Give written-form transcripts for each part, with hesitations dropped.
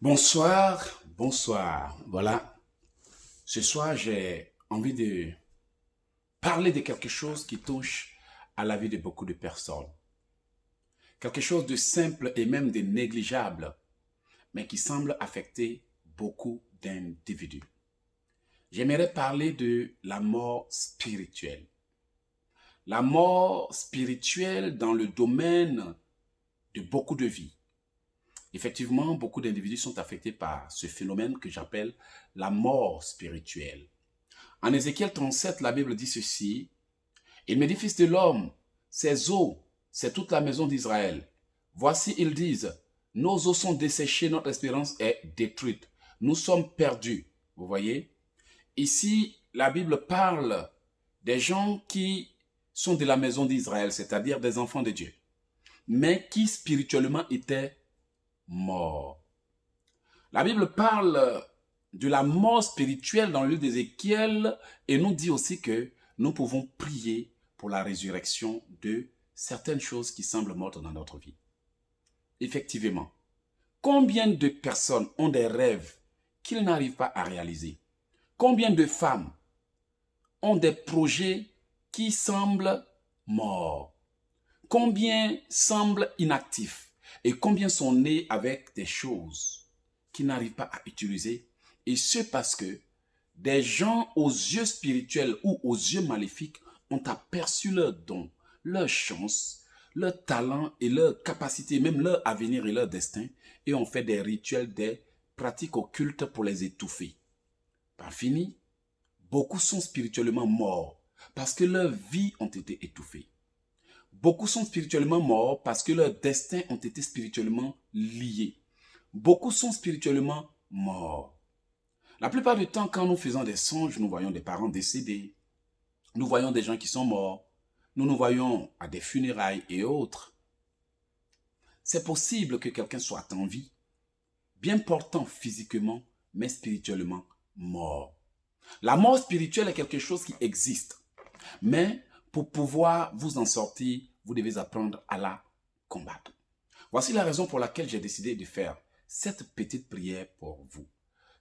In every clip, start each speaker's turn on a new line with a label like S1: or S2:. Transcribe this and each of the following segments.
S1: Bonsoir, bonsoir. Voilà, ce soir j'ai envie de parler de quelque chose qui touche à la vie de beaucoup de personnes. Quelque chose de simple et même de négligeable, mais qui semble affecter beaucoup d'individus. J'aimerais parler de la mort spirituelle. La mort spirituelle dans le domaine de beaucoup de vies. Effectivement, beaucoup d'individus sont affectés par ce phénomène que j'appelle la mort spirituelle. En Ézéchiel 37, la Bible dit ceci: Il me dit, fils de l'homme, ces eaux, c'est toute la maison d'Israël. Voici, ils disent, nos eaux sont desséchées, notre espérance est détruite. Nous sommes perdus. Vous voyez? Ici, la Bible parle des gens qui sont de la maison d'Israël, c'est-à-dire des enfants de Dieu, mais qui spirituellement étaient morts. La Bible parle de la mort spirituelle dans le livre d'Ézéchiel et nous dit aussi que nous pouvons prier pour la résurrection de certaines choses qui semblent mortes dans notre vie. Effectivement, combien de personnes ont des rêves qu'ils n'arrivent pas à réaliser? Combien de femmes ont des projets qui semblent morts? Combien semblent inactifs? Et combien sont nés avec des choses qu'ils n'arrivent pas à utiliser? Et ce parce que des gens aux yeux spirituels ou aux yeux maléfiques ont aperçu leurs dons, leurs chances, leurs talents et leurs capacités, même leur avenir et leur destin, et ont fait des rituels, des pratiques occultes pour les étouffer. Par fini, beaucoup sont spirituellement morts parce que leurs vies ont été étouffées. Beaucoup sont spirituellement morts parce que leurs destins ont été spirituellement liés. Beaucoup sont spirituellement morts. La plupart du temps, quand nous faisons des songes, nous voyons des parents décédés. Nous voyons des gens qui sont morts. Nous nous voyons à des funérailles et autres. C'est possible que quelqu'un soit en vie, bien portant physiquement, mais spirituellement mort. La mort spirituelle est quelque chose qui existe. Mais pour pouvoir vous en sortir, vous devez apprendre à la combattre. Voici la raison pour laquelle j'ai décidé de faire cette petite prière pour vous.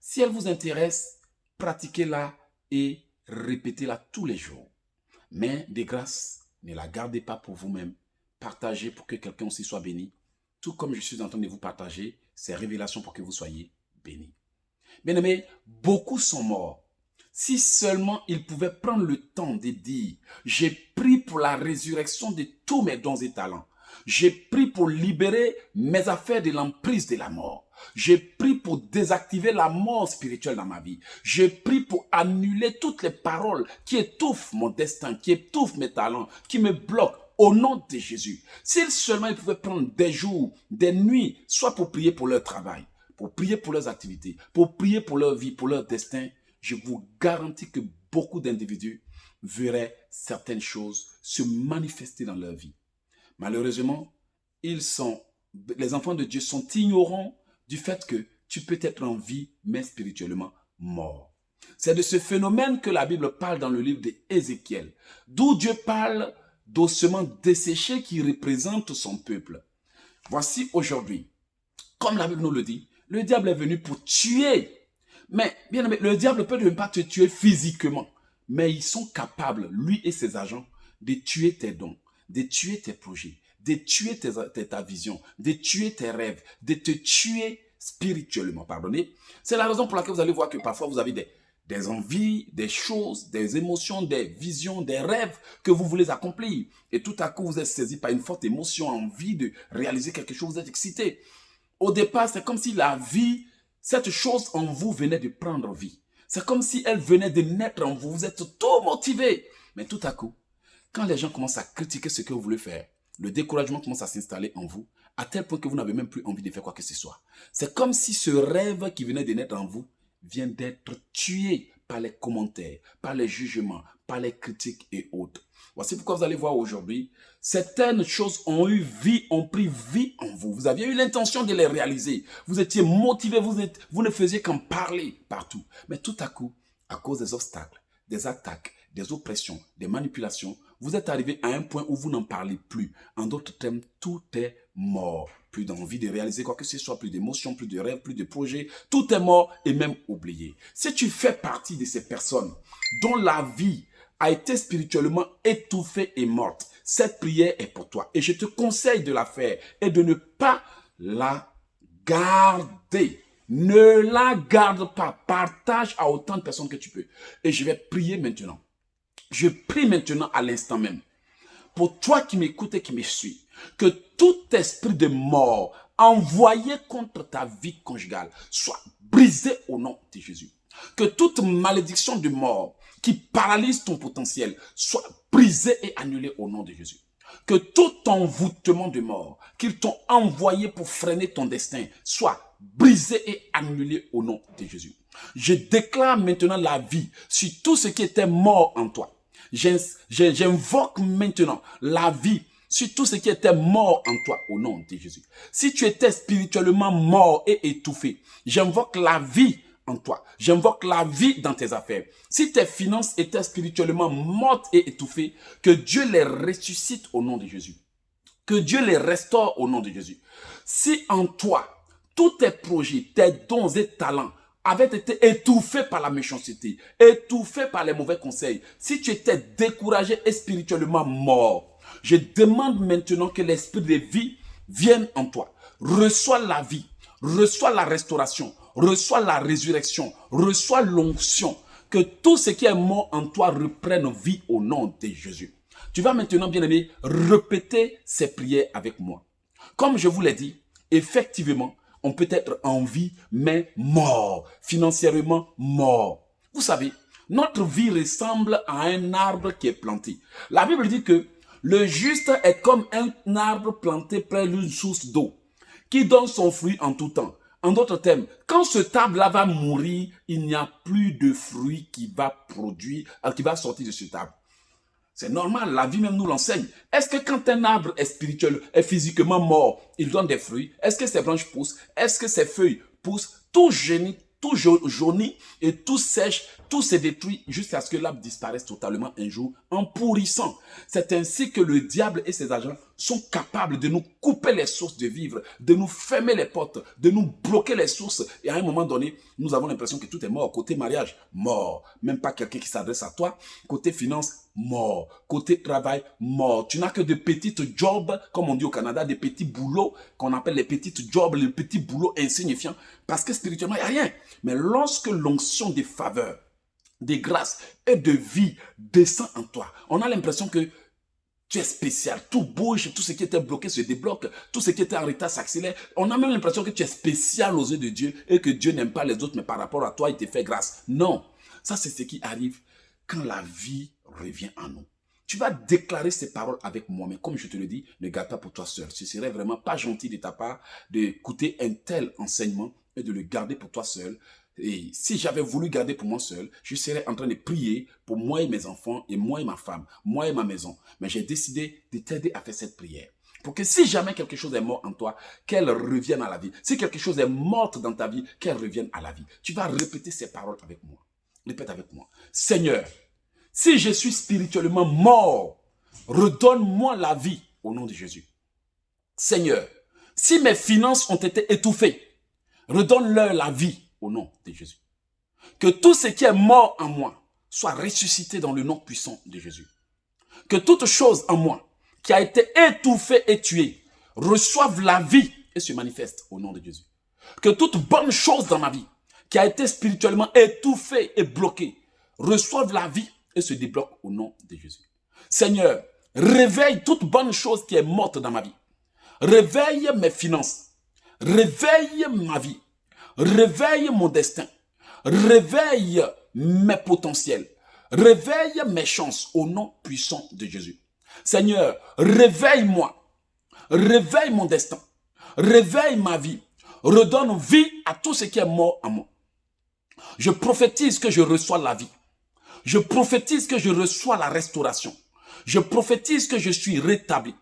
S1: Si elle vous intéresse, pratiquez-la et répétez-la tous les jours. Mais de grâce, ne la gardez pas pour vous-même. Partagez pour que quelqu'un aussi soit béni. Tout comme je suis en train de vous partager ces révélations pour que vous soyez bénis. Bien-aimés, beaucoup sont morts. Si seulement ils pouvaient prendre le temps de dire, j'ai pris pour la résurrection de tous mes dons et talents. J'ai pris pour libérer mes affaires de l'emprise de la mort. J'ai pris pour désactiver la mort spirituelle dans ma vie. J'ai pris pour annuler toutes les paroles qui étouffent mon destin, qui étouffent mes talents, qui me bloquent. Au nom de Jésus. S'ils seulement ils pouvaient prendre des jours, des nuits, soit pour prier pour leur travail, pour prier pour leurs activités, pour prier pour leur vie, pour leur destin, je vous garantis que beaucoup d'individus verraient certaines choses se manifester dans leur vie. Malheureusement, les enfants de Dieu sont ignorants du fait que tu peux être en vie, mais spirituellement mort. C'est de ce phénomène que la Bible parle dans le livre d'Ézéchiel, d'où Dieu parle d'ossements desséchés qui représentent son peuple. Voici aujourd'hui, comme la Bible nous le dit, le diable est venu pour tuer. Mais, bien aimé, le diable peut ne pas te tuer physiquement, mais ils sont capables, lui et ses agents, de tuer tes dons, de tuer tes projets, de tuer ta vision, de tuer tes rêves, de te tuer spirituellement, pardonnez. C'est la raison pour laquelle vous allez voir que parfois vous avez des envies, des choses, des émotions, des visions, des rêves que vous voulez accomplir. Et tout à coup, vous êtes saisi par une forte émotion, envie de réaliser quelque chose, vous êtes excité. Au départ, c'est comme si la vie, cette chose en vous venait de prendre vie. C'est comme si elle venait de naître en vous. Vous êtes tout motivé. Mais tout à coup, quand les gens commencent à critiquer ce que vous voulez faire, le découragement commence à s'installer en vous, à tel point que vous n'avez même plus envie de faire quoi que ce soit. C'est comme si ce rêve qui venait de naître en vous vient d'être tué par les commentaires, par les jugements, par les critiques et autres. Voici pourquoi vous allez voir aujourd'hui, certaines choses ont eu vie, ont pris vie en vous. Vous aviez eu l'intention de les réaliser. Vous étiez motivé, vous ne faisiez qu'en parler partout. Mais tout à coup, à cause des obstacles, des attaques, des oppressions, des manipulations, vous êtes arrivé à un point où vous n'en parlez plus. En d'autres termes, tout est mort. plus d'envie de réaliser quoi que ce soit, plus d'émotions, plus de rêves, plus de projets. Tout est mort et même oublié. Si tu fais partie de ces personnes dont la vie a été spirituellement étouffée et morte, cette prière est pour toi. Et je te conseille de la faire et de ne pas la garder. Ne la garde pas. Partage à autant de personnes que tu peux. Et je vais prier maintenant. Je prie maintenant à l'instant même. Pour toi qui m'écoutes et qui me suis, que tout esprit de mort envoyé contre ta vie conjugale soit brisé au nom de Jésus. Que toute malédiction de mort qui paralyse ton potentiel soit brisée et annulée au nom de Jésus. Que tout envoûtement de mort qu'ils t'ont envoyé pour freiner ton destin soit brisé et annulé au nom de Jésus. Je déclare maintenant la vie sur tout ce qui était mort en toi. J'invoque maintenant la vie sur tout ce qui était mort en toi au nom de Jésus. Si tu étais spirituellement mort et étouffé, j'invoque la vie en toi. J'invoque la vie dans tes affaires. Si tes finances étaient spirituellement mortes et étouffées, que Dieu les ressuscite au nom de Jésus. Que Dieu les restaure au nom de Jésus. Si en toi, tous tes projets, tes dons et talents avaient été étouffés par la méchanceté, étouffés par les mauvais conseils, si tu étais découragé et spirituellement mort, je demande maintenant que l'esprit de vie vienne en toi. Reçois la vie, reçois la restauration, reçois la résurrection, reçois l'onction. Que tout ce qui est mort en toi reprenne vie au nom de Jésus. Tu vas maintenant, bien-aimé, répéter ces prières avec moi. Comme je vous l'ai dit, effectivement, on peut être en vie, mais mort, financièrement mort. Vous savez, notre vie ressemble à un arbre qui est planté. La Bible dit que le juste est comme un arbre planté près d'une source d'eau, qui donne son fruit en tout temps. En d'autres termes, quand ce arbre-là va mourir, il n'y a plus de fruit qui va produire, qui va sortir de cet arbre. C'est normal, la vie même nous l'enseigne. Est-ce que quand un arbre est spirituel, est physiquement mort, il donne des fruits? Est-ce que ses branches poussent? Est-ce que ses feuilles poussent? Tout jaunit et tout sèche, tout se détruit jusqu'à ce que l'arbre disparaisse totalement un jour en pourrissant. C'est ainsi que le diable et ses agents sont capables de nous couper les sources de vivre, de nous fermer les portes, de nous bloquer les sources. Et à un moment donné, nous avons l'impression que tout est mort. Côté mariage, mort. Même pas quelqu'un qui s'adresse à toi. Côté finance, mort. Côté travail, mort. Tu n'as que de petites jobs, comme on dit au Canada, des petits boulots qu'on appelle les petites jobs, les petits boulots insignifiants. Parce que spirituellement, il n'y a rien. Mais lorsque l'onction des faveurs, des grâces et de vie descend en toi, on a l'impression que tu es spécial, tout bouge, tout ce qui était bloqué se débloque, tout ce qui était en retard s'accélère. On a même l'impression que tu es spécial aux yeux de Dieu et que Dieu n'aime pas les autres, mais par rapport à toi, il te fait grâce. Non, ça c'est ce qui arrive quand la vie revient en nous. Tu vas déclarer ces paroles avec moi, mais comme je te le dis, ne garde pas pour toi seul. Ce serait vraiment pas gentil de ta part d'écouter un tel enseignement et de le garder pour toi seul. Et si j'avais voulu garder pour moi seul, je serais en train de prier pour moi et mes enfants, et moi et ma femme, moi et ma maison. Mais j'ai décidé de t'aider à faire cette prière. Pour que si jamais quelque chose est mort en toi, qu'elle revienne à la vie. Si quelque chose est morte dans ta vie, qu'elle revienne à la vie. Tu vas répéter ces paroles avec moi. Répète avec moi. Seigneur, si je suis spirituellement mort, redonne-moi la vie au nom de Jésus. Seigneur, si mes finances ont été étouffées, redonne-leur la vie au nom de Jésus. Que tout ce qui est mort en moi soit ressuscité dans le nom puissant de Jésus. Que toute chose en moi qui a été étouffée et tuée reçoive la vie et se manifeste au nom de Jésus. Que toute bonne chose dans ma vie qui a été spirituellement étouffée et bloquée reçoive la vie et se débloque au nom de Jésus. Seigneur, réveille toute bonne chose qui est morte dans ma vie. Réveille mes finances. Réveille ma vie. Réveille mon destin. Réveille mes potentiels. Réveille mes chances au nom puissant de Jésus. Seigneur, réveille-moi. Réveille mon destin. Réveille ma vie. Redonne vie à tout ce qui est mort en moi. Je prophétise que je reçois la vie. Je prophétise que je reçois la restauration. Je prophétise que je suis rétabli.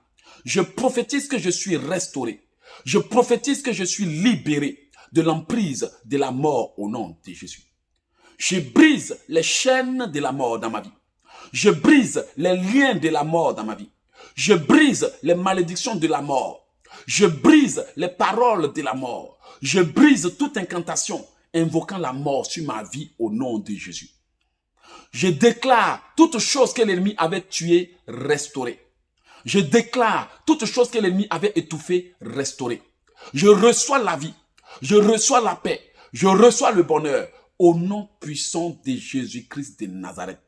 S1: Je prophétise que je suis restauré. Je prophétise que je suis libéré de l'emprise de la mort au nom de Jésus. Je brise les chaînes de la mort dans ma vie. Je brise les liens de la mort dans ma vie. Je brise les malédictions de la mort. Je brise les paroles de la mort. Je brise toute incantation invoquant la mort sur ma vie au nom de Jésus. Je déclare toute chose que l'ennemi avait tuée, restaurée. Je déclare toute chose que l'ennemi avait étouffée, restaurée. Je reçois la vie, je reçois la paix, je reçois le bonheur au nom puissant de Jésus-Christ de Nazareth.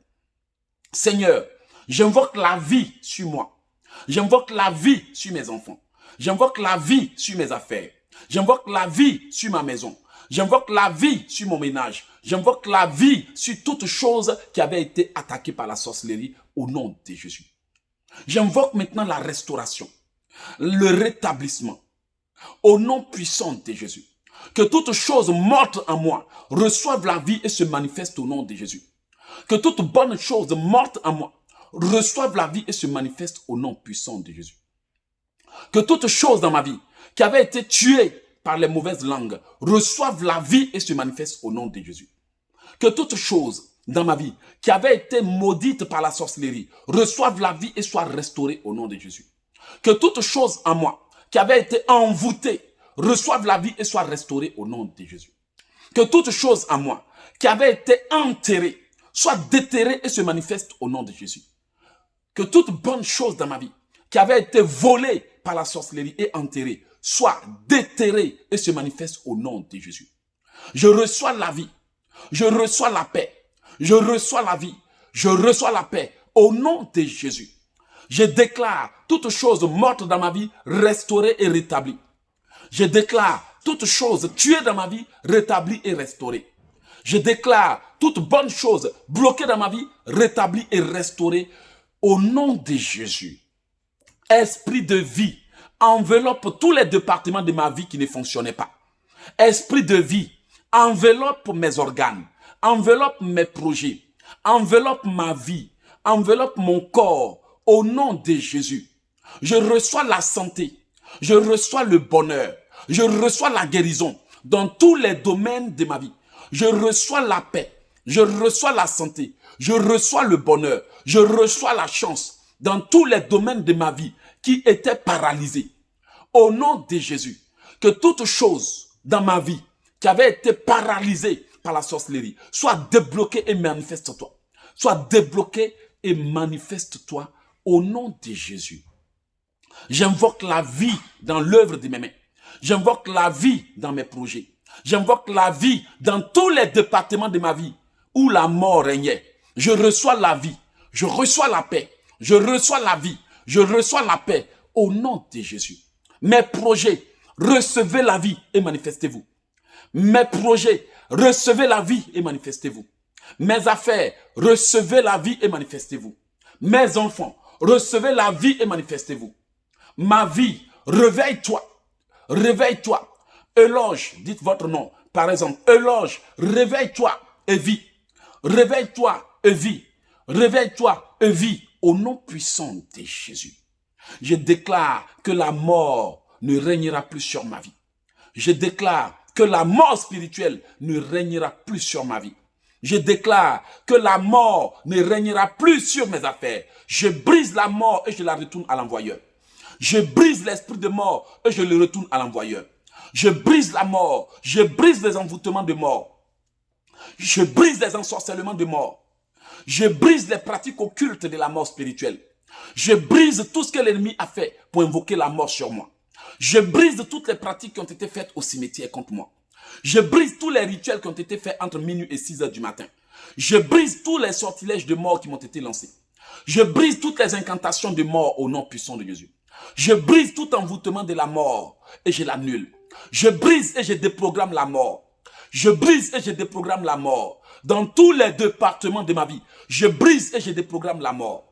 S1: Seigneur, j'invoque la vie sur moi. J'invoque la vie sur mes enfants. J'invoque la vie sur mes affaires. J'invoque la vie sur ma maison. J'invoque la vie sur mon ménage. J'invoque la vie sur toute chose qui avait été attaquée par la sorcellerie au nom de Jésus. J'invoque maintenant la restauration, le rétablissement au nom puissant de Jésus. Que toute chose morte en moi reçoive la vie et se manifeste au nom de Jésus. Que toute bonne chose morte en moi reçoive la vie et se manifeste au nom puissant de Jésus. Que toute chose dans ma vie qui avait été tuée par les mauvaises langues reçoive la vie et se manifeste au nom de Jésus. Que toute chose dans ma vie qui avait été maudite par la sorcellerie reçoive la vie et soit restaurée au nom de Jésus. Que toute chose en moi qui avait été envoûtée reçoive la vie et soit restaurée au nom de Jésus. Que toute chose en moi qui avait été enterrée soit déterrée et se manifeste au nom de Jésus. Que toute bonne chose dans ma vie qui avait été volée par la sorcellerie et enterrée soit déterrée et se manifeste au nom de Jésus. Je reçois la vie, je reçois la paix, je reçois la vie, je reçois la paix au nom de Jésus. Je déclare toute chose morte dans ma vie restaurée et rétablie. Je déclare toute chose tuée dans ma vie rétablie et restaurée. Je déclare toute bonne chose bloquée dans ma vie rétablie et restaurée au nom de Jésus. Esprit de vie, enveloppe tous les départements de ma vie qui ne fonctionnaient pas. Esprit de vie, enveloppe mes organes, enveloppe mes projets, enveloppe ma vie, enveloppe mon corps au nom de Jésus. Je reçois la santé, je reçois le bonheur, je reçois la guérison dans tous les domaines de ma vie. Je reçois la paix, je reçois la santé, je reçois le bonheur, je reçois la chance dans tous les domaines de ma vie qui étaient paralysés. Au nom de Jésus, que toute chose dans ma vie qui avait été paralysée par la sorcellerie soit débloquée et manifeste-toi. Soit débloquée et manifeste-toi au nom de Jésus. J'invoque la vie dans l'œuvre de mes mains. J'invoque la vie dans mes projets. J'invoque la vie dans tous les départements de ma vie où la mort régnait. Je reçois la vie, je reçois la paix, je reçois la vie, je reçois la paix au nom de Jésus. Mes projets, recevez la vie et manifestez-vous. Mes projets, recevez la vie et manifestez-vous. Mes affaires, recevez la vie et manifestez-vous. Mes enfants, recevez la vie et manifestez-vous. Ma vie, réveille-toi, réveille-toi. Éloge, dites votre nom. Par exemple, éloge, réveille-toi et vis. Réveille-toi et vis. Réveille-toi et vis au nom puissant de Jésus. Je déclare que la mort ne régnera plus sur ma vie. Je déclare que la mort spirituelle ne régnera plus sur ma vie. Je déclare que la mort ne régnera plus sur mes affaires. Je brise la mort et je la retourne à l'envoyeur. Je brise l'esprit de mort et je le retourne à l'envoyeur. Je brise la mort, je brise les envoûtements de mort. Je brise les ensorcellements de mort. Je brise les pratiques occultes de la mort spirituelle. Je brise tout ce que l'ennemi a fait pour invoquer la mort sur moi. Je brise toutes les pratiques qui ont été faites au cimetière contre moi. Je brise tous les rituels qui ont été faits entre minuit et 6 heures du matin. Je brise tous les sortilèges de mort qui m'ont été lancés. Je brise toutes les incantations de mort au nom puissant de Jésus. Je brise tout envoûtement de la mort et je l'annule. Je brise et je déprogramme la mort. Je brise et je déprogramme la mort. Dans tous les départements de ma vie, je brise et je déprogramme la mort.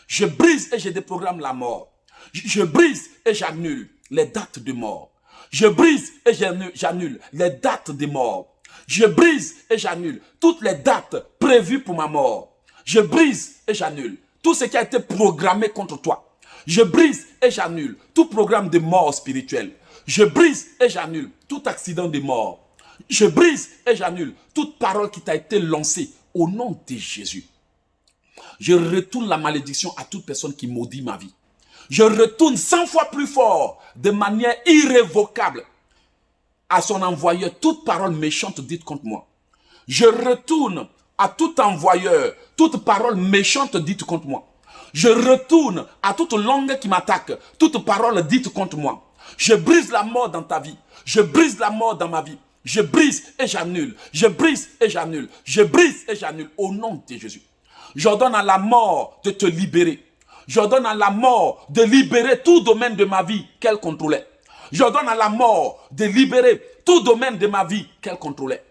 S1: Je brise et je déprogramme la mort. Je brise et j'annule les dates de mort. Je brise et j'annule les dates de mort. Je brise et j'annule toutes les dates prévues pour ma mort. Je brise et j'annule tout ce qui a été programmé contre toi. Je brise et j'annule tout programme de mort spirituelle. Je brise et j'annule tout accident de mort. Je brise et j'annule toute parole qui t'a été lancée au nom de Jésus. Je retourne la malédiction à toute personne qui maudit ma vie. Je retourne 100 fois plus fort, de manière irrévocable, à son envoyeur toute parole méchante dite contre moi. Je retourne à tout envoyeur toute parole méchante dite contre moi. Je retourne à toute langue qui m'attaque, toute parole dite contre moi. Je brise la mort dans ta vie. Je brise la mort dans ma vie. Je brise et j'annule. Je brise et j'annule. Je brise et j'annule au nom de Jésus. J'ordonne à la mort de te libérer. J'ordonne à la mort de libérer tout domaine de ma vie qu'elle contrôlait. J'ordonne à la mort de libérer tout domaine de ma vie qu'elle contrôlait.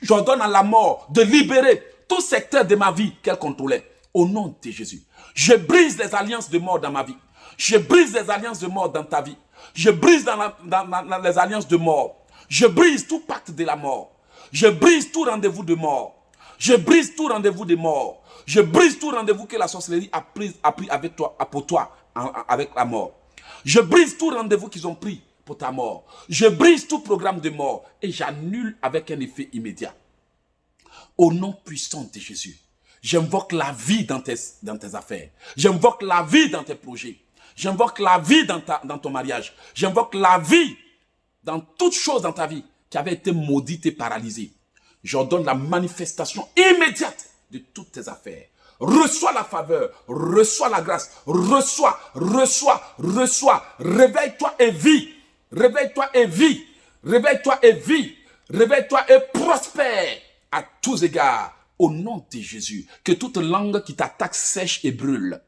S1: J'ordonne à la mort de libérer tout secteur de ma vie qu'elle contrôlait. Au nom de Jésus. Je brise les alliances de mort dans ma vie. Je brise les alliances de mort dans ta vie. Je brise dans les alliances de mort. Je brise tout pacte de la mort. Je brise tout rendez-vous de mort. Je brise tout rendez-vous de mort. Je brise tout rendez-vous que la sorcellerie a pris avec toi, pour toi, avec la mort. Je brise tout rendez-vous qu'ils ont pris pour ta mort. Je brise tout programme de mort et j'annule avec un effet immédiat. Au nom puissant de Jésus, j'invoque la vie dans tes affaires. J'invoque la vie dans tes projets. J'invoque la vie dans ton mariage. J'invoque la vie dans toute chose dans ta vie qui avait été maudite et paralysée. J'ordonne la manifestation immédiate de toutes tes affaires. Reçois la faveur, reçois la grâce, reçois. Réveille-toi et vis. Réveille-toi et vis. Réveille-toi et vis. Réveille-toi et prospère à tous égards. Au nom de Jésus, que toute langue qui t'attaque sèche et brûle.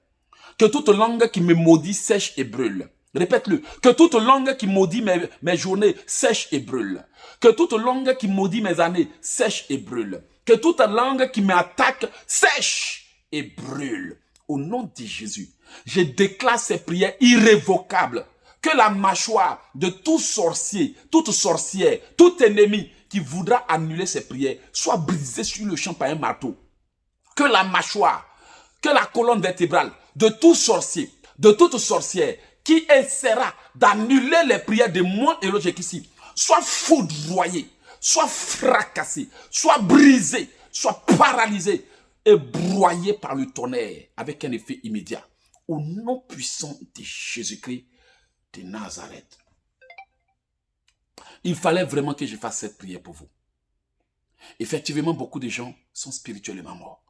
S1: Que toute langue qui me maudit sèche et brûle. Répète-le. Que toute langue qui maudit mes journées sèche et brûle. Que toute langue qui maudit mes années sèche et brûle. Que toute langue qui m'attaque sèche et brûle. Au nom de Jésus, je déclare ces prières irrévocables. Que la mâchoire de tout sorcier, toute sorcière, tout ennemi qui voudra annuler ces prières soit brisée sur le champ par un marteau. Que la mâchoire, que la colonne vertébrale de tout sorcier, de toute sorcière qui essaiera d'annuler les prières de moi et l'autre ici, soit foudroyé, soit fracassé, soit brisé, soit paralysé et broyé par le tonnerre avec un effet immédiat. Au nom puissant de Jésus-Christ de Nazareth. Il fallait vraiment que je fasse cette prière pour vous. Effectivement, beaucoup de gens sont spirituellement morts.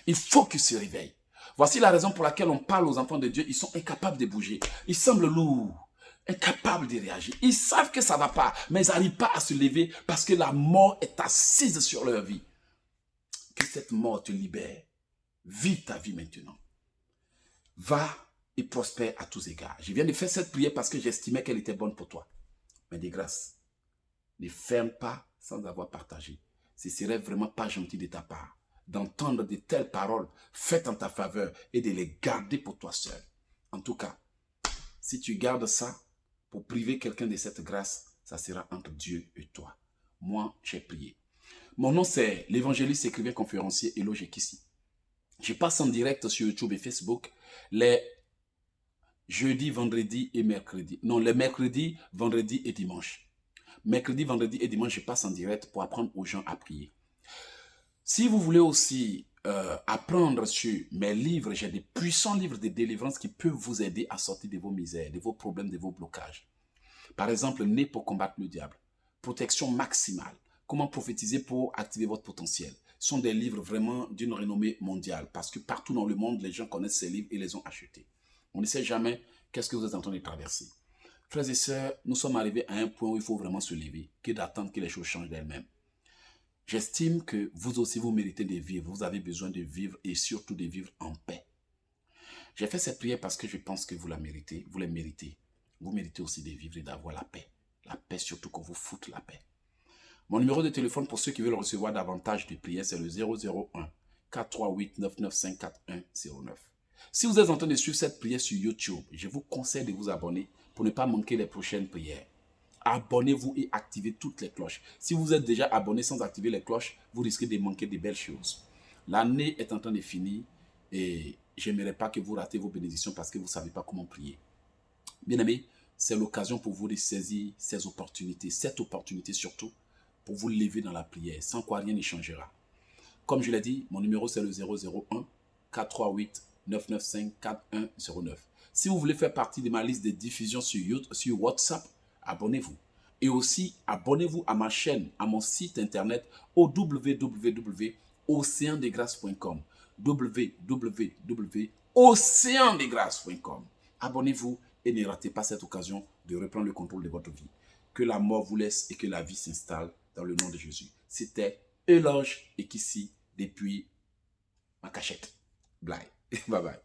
S1: Il faut qu'ils se réveillent. Voici la raison pour laquelle on parle aux enfants de Dieu. Ils sont incapables de bouger. Ils semblent lourds, incapables de réagir. Ils savent que ça ne va pas, mais ils n'arrivent pas à se lever parce que la mort est assise sur leur vie. Que cette mort te libère. Vis ta vie maintenant. Va et prospère à tous égards. Je viens de faire cette prière parce que j'estimais qu'elle était bonne pour toi. Mais de grâce, ne ferme pas sans avoir partagé. Ce serait vraiment pas gentil de ta part d'entendre de telles paroles faites en ta faveur et de les garder pour toi seul. En tout cas, si tu gardes ça pour priver quelqu'un de cette grâce, ça sera entre Dieu et toi. Moi, j'ai prié. Mon nom, c'est l'évangéliste écrivain conférencier Elo Jekissi. Je passe en direct sur YouTube et Facebook les jeudis, vendredis et mercredis. Non, les mercredis, vendredis et dimanche. Mercredi, vendredi et dimanche, je passe en direct pour apprendre aux gens à prier. Si vous voulez aussi apprendre sur mes livres, j'ai des puissants livres de délivrance qui peuvent vous aider à sortir de vos misères, de vos problèmes, de vos blocages. Par exemple, Né pour combattre le diable, Protection maximale, Comment prophétiser pour activer votre potentiel. Ce sont des livres vraiment d'une renommée mondiale parce que partout dans le monde, les gens connaissent ces livres et les ont achetés. On ne sait jamais qu'est-ce que vous êtes en train de traverser. Frères et sœurs, nous sommes arrivés à un point où il faut vraiment se lever, que d'attendre que les choses changent d'elles-mêmes. J'estime que vous aussi, vous méritez de vivre. Vous avez besoin de vivre et surtout de vivre en paix. J'ai fait cette prière parce que je pense que vous la méritez. Vous la méritez. Vous méritez aussi de vivre et d'avoir la paix. La paix, surtout qu'on vous foute la paix. Mon numéro de téléphone pour ceux qui veulent recevoir davantage de prières, c'est le 001 438 995 4109. Si vous êtes en train de suivre cette prière sur YouTube, je vous conseille de vous abonner pour ne pas manquer les prochaines prières. Abonnez-vous et activez toutes les cloches. Si vous êtes déjà abonné sans activer les cloches, vous risquez de manquer de belles choses. L'année est en train de finir et je n'aimerais pas que vous ratez vos bénédictions parce que vous ne savez pas comment prier. Bien aimés, c'est l'occasion pour vous de saisir ces opportunités, cette opportunité surtout, pour vous lever dans la prière, sans quoi rien ne changera. Comme je l'ai dit, mon numéro c'est le 001 438 995 4109. Si vous voulez faire partie de ma liste de diffusion sur WhatsApp, abonnez-vous. Et aussi, abonnez-vous à ma chaîne, à mon site internet au www.oceandesgrâces.com. www.oceandesgrâces.com. Abonnez-vous et ne ratez pas cette occasion de reprendre le contrôle de votre vie. Que la mort vous laisse et que la vie s'installe dans le nom de Jésus. C'était Eloge et Kissi depuis ma cachette. Bye. Bye bye.